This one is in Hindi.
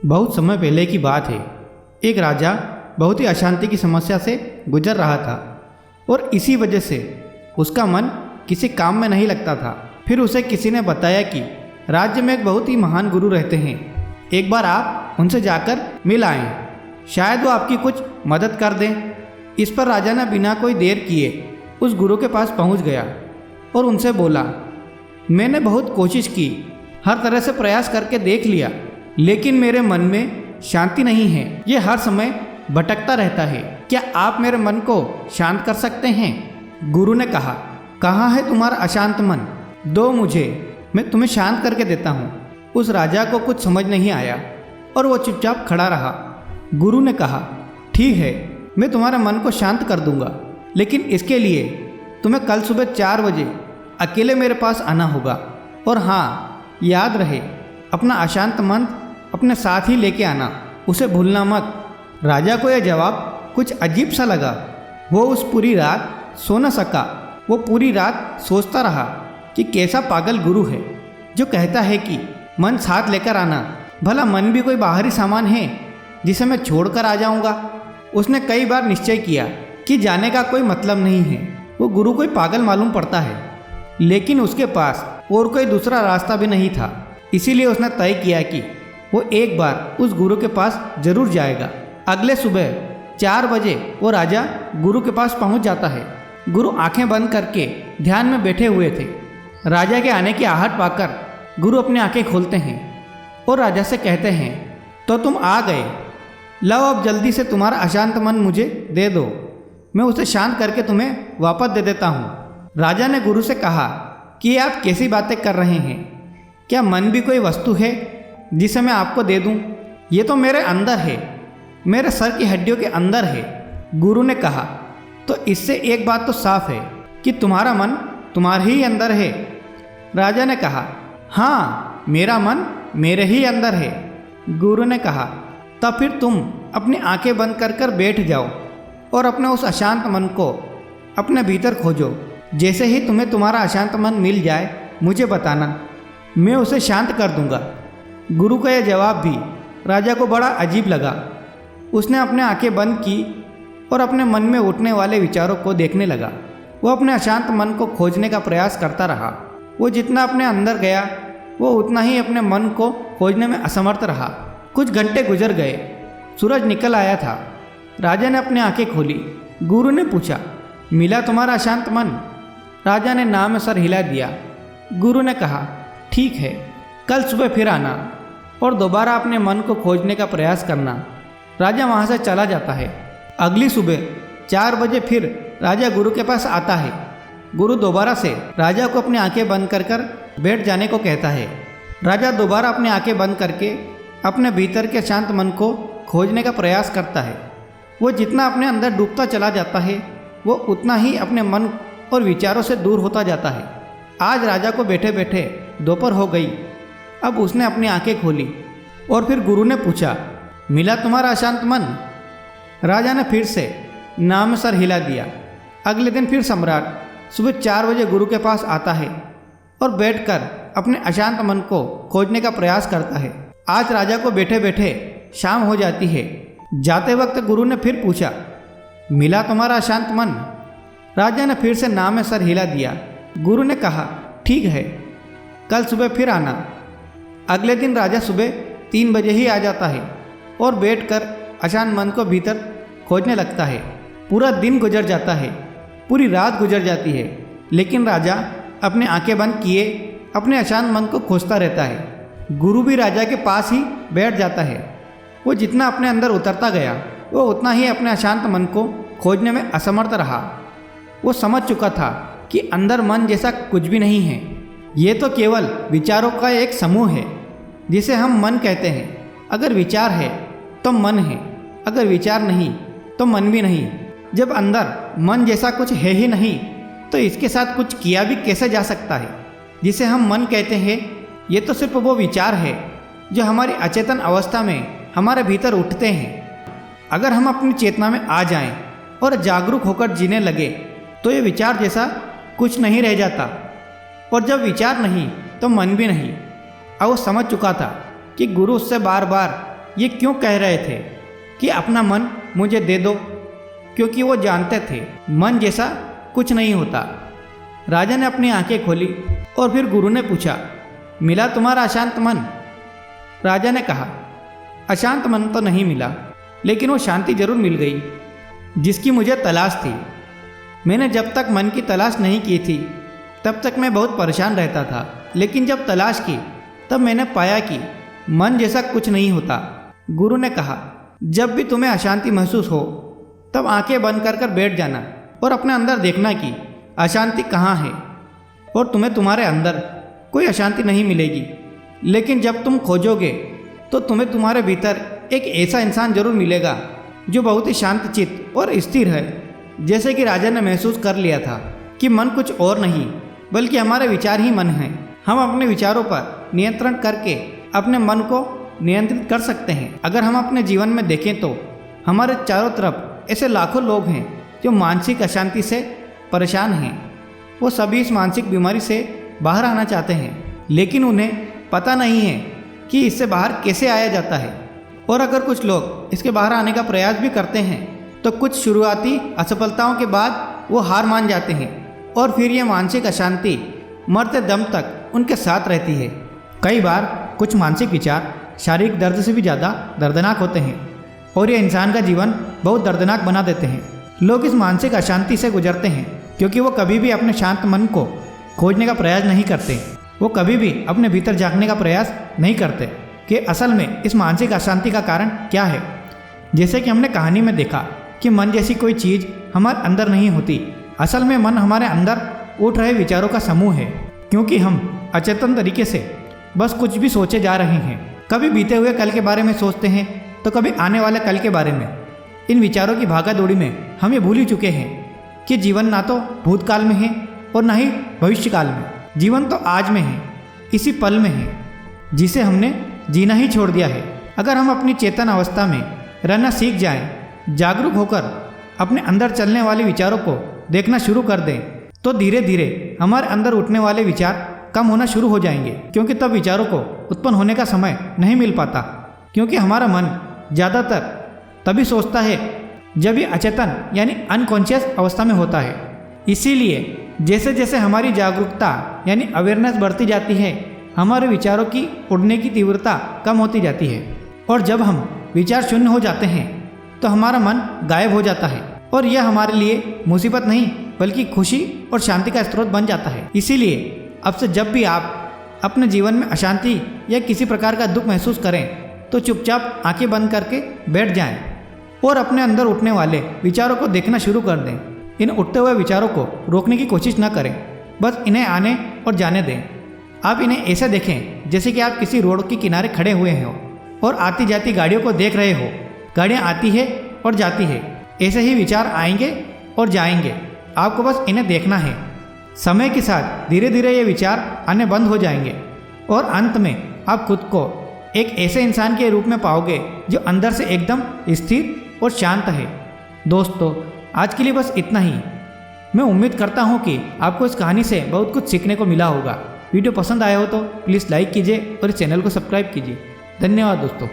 बहुत समय पहले की बात है। एक राजा बहुत ही अशांति की समस्या से गुजर रहा था और इसी वजह से उसका मन किसी काम में नहीं लगता था। फिर उसे किसी ने बताया कि राज्य में एक बहुत ही महान गुरु रहते हैं, एक बार आप उनसे जाकर मिल आएं, शायद वो आपकी कुछ मदद कर दें। इस पर राजा ने बिना कोई देर किए उस गुरु के पास पहुंच गया और उनसे बोला, मैंने बहुत कोशिश की, हर तरह से प्रयास करके देख लिया, लेकिन मेरे मन में शांति नहीं है। ये हर समय भटकता रहता है। क्या आप मेरे मन को शांत कर सकते हैं? गुरु ने कहा, कहाँ है तुम्हारा अशांत मन? दो मुझे, मैं तुम्हें शांत करके देता हूँ। उस राजा को कुछ समझ नहीं आया और वो चुपचाप खड़ा रहा। गुरु ने कहा, ठीक है, मैं तुम्हारे मन को शांत कर दूंगा, लेकिन इसके लिए तुम्हें कल सुबह 4 बजे अकेले मेरे पास आना होगा। और हाँ, याद रहे, अपना अशांत मन अपने साथ ही लेके आना, उसे भूलना मत। राजा को यह जवाब कुछ अजीब सा लगा। वो उस पूरी रात सो न सका। वो पूरी रात सोचता रहा कि कैसा पागल गुरु है जो कहता है कि मन साथ लेकर आना। भला मन भी कोई बाहरी सामान है जिसे मैं छोड़कर आ जाऊंगा? उसने कई बार निश्चय किया कि जाने का कोई मतलब नहीं है। वो गुरु कोई पागल मालूम पड़ता है, लेकिन उसके पास और कोई दूसरा रास्ता भी नहीं था। इसीलिए उसने तय किया कि वो एक बार उस गुरु के पास जरूर जाएगा। अगले सुबह 4 बजे वो राजा गुरु के पास पहुंच जाता है। गुरु आंखें बंद करके ध्यान में बैठे हुए थे। राजा के आने की आहट पाकर गुरु अपनी आंखें खोलते हैं और राजा से कहते हैं, तो तुम आ गए, लो अब जल्दी से तुम्हारा अशांत मन मुझे दे दो, मैं उसे शांत करके तुम्हें वापस दे देता हूँ। राजा ने गुरु से कहा कि आप कैसी बातें कर रहे हैं? क्या मन भी कोई वस्तु है जिसे मैं आपको दे दूँ? ये तो मेरे अंदर है, मेरे सर की हड्डियों के अंदर है। गुरु ने कहा, तो इससे एक बात तो साफ है कि तुम्हारा मन तुम्हारे ही अंदर है। राजा ने कहा, हाँ, मेरा मन मेरे ही अंदर है। गुरु ने कहा, तब फिर तुम अपनी आंखें बंद कर कर बैठ जाओ और अपने उस अशांत मन को अपने भीतर खोजो। जैसे ही तुम्हें तुम्हारा अशांत मन मिल जाए मुझे बताना, मैं उसे शांत कर दूंगा। गुरु का यह जवाब भी राजा को बड़ा अजीब लगा। उसने अपने आंखें बंद की और अपने मन में उठने वाले विचारों को देखने लगा। वो अपने अशांत मन को खोजने का प्रयास करता रहा। वो जितना अपने अंदर गया वो उतना ही अपने मन को खोजने में असमर्थ रहा। कुछ घंटे गुजर गए, सूरज निकल आया था। राजा ने अपनी आंखें खोली। गुरु ने पूछा, मिला तुम्हारा अशांत मन? राजा ने नाम में सर हिला दिया। गुरु ने कहा, ठीक है, कल सुबह फिर आना और दोबारा अपने मन को खोजने का प्रयास करना। राजा वहाँ से चला जाता है। अगली सुबह 4 बजे फिर राजा गुरु के पास आता है। गुरु दोबारा से राजा को अपनी आंखें बंद कर कर बैठ जाने को कहता है। राजा दोबारा अपनी आंखें बंद करके अपने भीतर के शांत मन को खोजने का प्रयास करता है। वो जितना अपने अंदर डूबता चला जाता है वो उतना ही अपने मन और विचारों से दूर होता जाता है। आज राजा को बैठे बैठे दोपहर हो गई। अब उसने अपनी आंखें खोली और फिर गुरु ने पूछा, मिला तुम्हारा अशांत मन? राजा ने फिर से नाम में सर हिला दिया। अगले दिन फिर सम्राट सुबह 4 बजे गुरु के पास आता है और बैठकर अपने अशांत मन को खोजने का प्रयास करता है। आज राजा को बैठे बैठे शाम हो जाती है। जाते वक्त गुरु ने फिर पूछा, मिला तुम्हारा अशांत मन? राजा ने फिर से नाम में सर हिला दिया। गुरु ने कहा, ठीक है, कल सुबह फिर आना। अगले दिन राजा सुबह 3 बजे ही आ जाता है और बैठकर अशांत मन को भीतर खोजने लगता है। पूरा दिन गुजर जाता है, पूरी रात गुजर जाती है, लेकिन राजा अपने आंखें बंद किए अपने अशांत मन को खोजता रहता है। गुरु भी राजा के पास ही बैठ जाता है। वो जितना अपने अंदर उतरता गया वो उतना ही अपने अशांत मन को खोजने में असमर्थ रहा। वो समझ चुका था कि अंदर मन जैसा कुछ भी नहीं है। ये तो केवल विचारों का एक समूह है जिसे हम मन कहते हैं। अगर विचार है तो मन है, अगर विचार नहीं तो मन भी नहीं। जब अंदर मन जैसा कुछ है ही नहीं तो इसके साथ कुछ किया भी कैसे जा सकता है? जिसे हम मन कहते हैं ये तो सिर्फ वो विचार है जो हमारी अचेतन अवस्था में हमारे भीतर उठते हैं। अगर हम अपनी चेतना में आ जाएं और जागरूक होकर जीने लगे तो ये विचार जैसा कुछ नहीं रह जाता। और जब विचार नहीं तो मन भी नहीं। अब वो समझ चुका था कि गुरु उससे बार बार ये क्यों कह रहे थे कि अपना मन मुझे दे दो, क्योंकि वो जानते थे मन जैसा कुछ नहीं होता। राजा ने अपनी आंखें खोली और फिर गुरु ने पूछा, मिला तुम्हारा अशांत मन? राजा ने कहा, अशांत मन तो नहीं मिला, लेकिन वो शांति जरूर मिल गई जिसकी मुझे तलाश थी। मैंने जब तक मन की तलाश नहीं की थी तब तक मैं बहुत परेशान रहता था, लेकिन जब तलाश की तब मैंने पाया कि मन जैसा कुछ नहीं होता। गुरु ने कहा, जब भी तुम्हें अशांति महसूस हो तब आंखें बंद कर बैठ जाना और अपने अंदर देखना कि अशांति कहाँ है, और तुम्हें तुम्हारे अंदर कोई अशांति नहीं मिलेगी। लेकिन जब तुम खोजोगे तो तुम्हें तुम्हारे भीतर एक ऐसा इंसान जरूर मिलेगा जो बहुत ही शांत चित्त और स्थिर है। जैसे कि राजा ने महसूस कर लिया था कि मन कुछ और नहीं बल्कि हमारे विचार ही मन हैं। हम अपने विचारों पर नियंत्रण करके अपने मन को नियंत्रित कर सकते हैं। अगर हम अपने जीवन में देखें तो हमारे चारों तरफ ऐसे लाखों लोग हैं जो मानसिक अशांति से परेशान हैं। वो सभी इस मानसिक बीमारी से बाहर आना चाहते हैं, लेकिन उन्हें पता नहीं है कि इससे बाहर कैसे आया जाता है। और अगर कुछ लोग इसके बाहर आने का प्रयास भी करते हैं तो कुछ शुरुआती असफलताओं के बाद वो हार मान जाते हैं और फिर ये मानसिक अशांति मरते दम तक उनके साथ रहती है। कई बार कुछ मानसिक विचार शारीरिक दर्द से भी ज़्यादा दर्दनाक होते हैं और ये इंसान का जीवन बहुत दर्दनाक बना देते हैं। लोग इस मानसिक अशांति से गुजरते हैं क्योंकि वो कभी भी अपने शांत मन को खोजने का प्रयास नहीं करते। वो कभी भी अपने भीतर झांकने का प्रयास नहीं करते कि असल में इस मानसिक अशांति का कारण क्या है। जैसे कि हमने कहानी में देखा कि मन जैसी कोई चीज़ हमारे अंदर नहीं होती। असल में मन हमारे अंदर उठ रहे विचारों का समूह है, क्योंकि हम अचेतन तरीके से बस कुछ भी सोचे जा रहे हैं। कभी बीते हुए कल के बारे में सोचते हैं तो कभी आने वाले कल के बारे में। इन विचारों की भागा दौड़ी में हम ये भूल ही चुके हैं कि जीवन ना तो भूतकाल में है और ना ही भविष्यकाल में। जीवन तो आज में है, इसी पल में है, जिसे हमने जीना ही छोड़ दिया है। अगर हम अपनी चेतन अवस्था में रहना सीख जाएं, जागरूक होकर अपने अंदर चलने वाले विचारों को देखना शुरू कर दें, तो धीरे धीरे हमारे अंदर उठने वाले विचार कम होना शुरू हो जाएंगे। क्योंकि तब विचारों को उत्पन्न होने का समय नहीं मिल पाता, क्योंकि हमारा मन ज़्यादातर तभी सोचता है जब ये अचेतन यानी अनकॉन्शियस अवस्था में होता है। इसीलिए जैसे जैसे हमारी जागरूकता यानी अवेयरनेस बढ़ती जाती है, हमारे विचारों की उड़ने की तीव्रता कम होती जाती है। और जब हम विचार शून्य हो जाते हैं तो हमारा मन गायब हो जाता है, और यह हमारे लिए मुसीबत नहीं बल्कि खुशी और शांति का स्रोत बन जाता है। इसीलिए अब से जब भी आप अपने जीवन में अशांति या किसी प्रकार का दुख महसूस करें तो चुपचाप आंखें बंद करके बैठ जाएं और अपने अंदर उठने वाले विचारों को देखना शुरू कर दें। इन उठते हुए विचारों को रोकने की कोशिश न करें, बस इन्हें आने और जाने दें। आप इन्हें ऐसे देखें जैसे कि आप किसी रोड के किनारे खड़े हुए हो और आती जाती गाड़ियों को देख रहे हो। गाड़ियाँ आती है और जाती है, ऐसे ही विचार आएंगे और जाएंगे। आपको बस इन्हें देखना है। समय के साथ धीरे धीरे ये विचार आने बंद हो जाएंगे और अंत में आप खुद को एक ऐसे इंसान के रूप में पाओगे जो अंदर से एकदम स्थिर और शांत है। दोस्तों, आज के लिए बस इतना ही। मैं उम्मीद करता हूँ कि आपको इस कहानी से बहुत कुछ सीखने को मिला होगा। वीडियो पसंद आया हो तो प्लीज़ लाइक कीजिए और इस चैनल को सब्सक्राइब कीजिए। धन्यवाद दोस्तों।